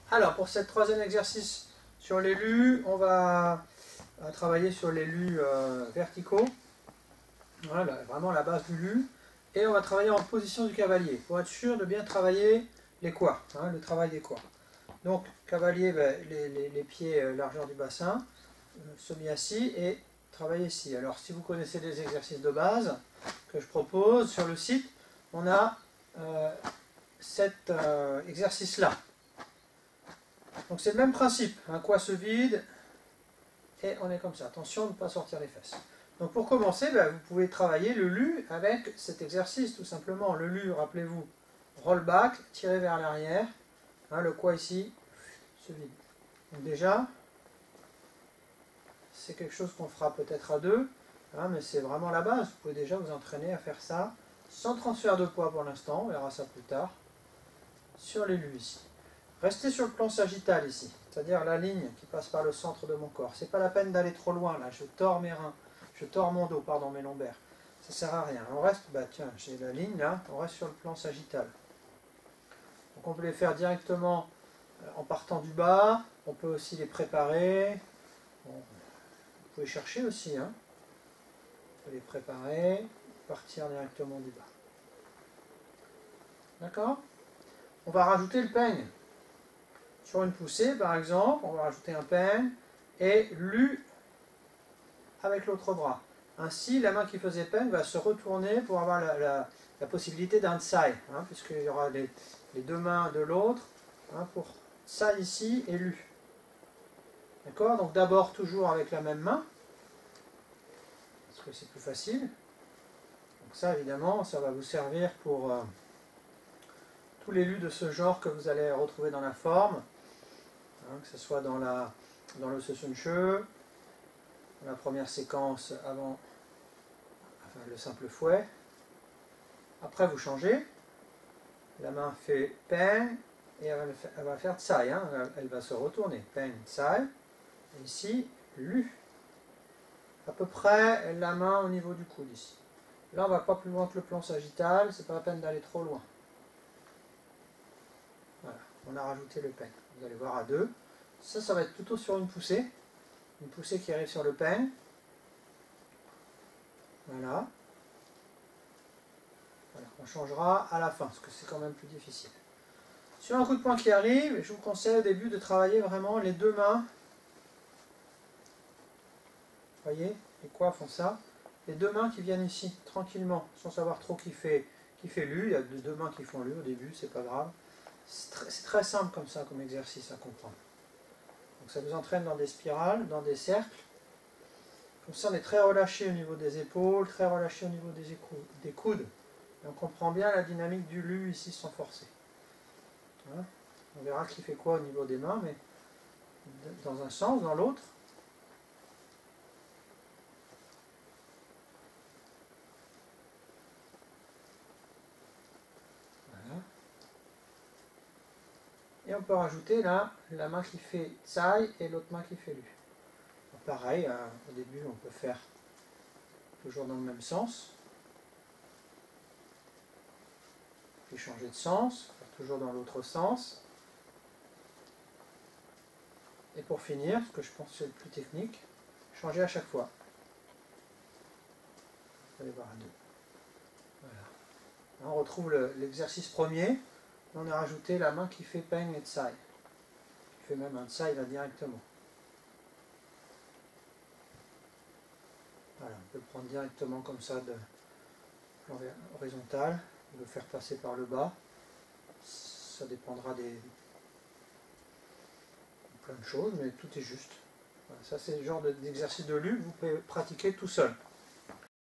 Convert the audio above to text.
Alors, pour ce troisième exercice sur les lus, on va travailler sur les lus verticaux. Voilà, vraiment la base du lu. Et on va travailler en position du cavalier, pour être sûr de bien travailler les quads, le travail des quads. Donc, cavalier, les pieds largeur du bassin, semi-assis, et travailler ici. Alors, si vous connaissez les exercices de base que je propose sur le site, on a cet exercice-là. Donc c'est le même principe, un quad se vide et on est comme ça. Attention de ne pas sortir les fesses. Donc pour commencer, vous pouvez travailler le lu avec cet exercice tout simplement. Le lu, rappelez-vous, roll back, tirez vers l'arrière. Le quad ici se vide. Donc déjà, c'est quelque chose qu'on fera peut-être à deux, mais c'est vraiment la base. Vous pouvez déjà vous entraîner à faire ça sans transfert de poids pour l'instant, on verra ça plus tard, sur les lus ici. Restez sur le plan sagittal ici, c'est-à-dire la ligne qui passe par le centre de mon corps. C'est pas la peine d'aller trop loin là, je tords mes reins, je tords mon dos, pardon, mes lombaires. Ça sert à rien. On reste, tiens, j'ai la ligne là, on reste sur le plan sagittal. Donc on peut les faire directement en partant du bas, on peut aussi les préparer. Bon, vous pouvez chercher aussi, on peut les préparer, partir directement du bas. D'accord? On va rajouter le peigne. Sur une poussée, par exemple, on va rajouter un peigne et lu avec l'autre bras. Ainsi, la main qui faisait peigne va se retourner pour avoir la possibilité d'un tsai, puisqu'il y aura les deux mains de l'autre pour tsai ici et lu. D'accord? Donc d'abord toujours avec la même main, parce que c'est plus facile. Donc ça, évidemment, ça va vous servir pour tous les lus de ce genre que vous allez retrouver dans la forme. Que ce soit dans le Sesunshu, la première séquence avant le simple fouet. Après vous changez, la main fait peigne et elle va faire tsai, elle va se retourner, peigne, tsai, et ici, lu. À peu près la main au niveau du coude ici. Là on ne va pas plus loin que le plan sagittal, c'est pas la peine d'aller trop loin. Voilà, on a rajouté le peigne, vous allez voir à deux. Ça va être plutôt sur une poussée qui arrive sur le peigne. Voilà. On changera à la fin, parce que c'est quand même plus difficile. Sur un coup de poing qui arrive, je vous conseille au début de travailler vraiment les deux mains. Vous voyez, les quads font ça. Les deux mains qui viennent ici, tranquillement, sans savoir trop qui fait lu. Il y a deux mains qui font lu au début, c'est pas grave. C'est très simple comme ça, comme exercice à comprendre. Donc ça vous entraîne dans des spirales, dans des cercles. Comme ça, on est très relâché au niveau des épaules, très relâché au niveau des coudes. Et on comprend bien la dynamique du lu ici sans forcer. On verra qui fait quoi au niveau des mains, mais dans un sens, dans l'autre. Voilà. Et on peut rajouter là la main qui fait tsai et l'autre main qui fait lu. Pareil, au début on peut faire toujours dans le même sens, puis changer de sens, faire toujours dans l'autre sens, et pour finir, ce que je pense que c'est le plus technique, changer à chaque fois. Vous allez voir à deux. Voilà. Là, on retrouve l'exercice premier, on a rajouté la main qui fait peigne et tsai, qui fait même un tsai là directement. Voilà, on peut le prendre directement comme ça, de horizontal, le faire passer par le bas. Ça dépendra de plein de choses, mais tout est juste. Voilà, ça c'est le genre d'exercice de lu que vous pouvez pratiquer tout seul.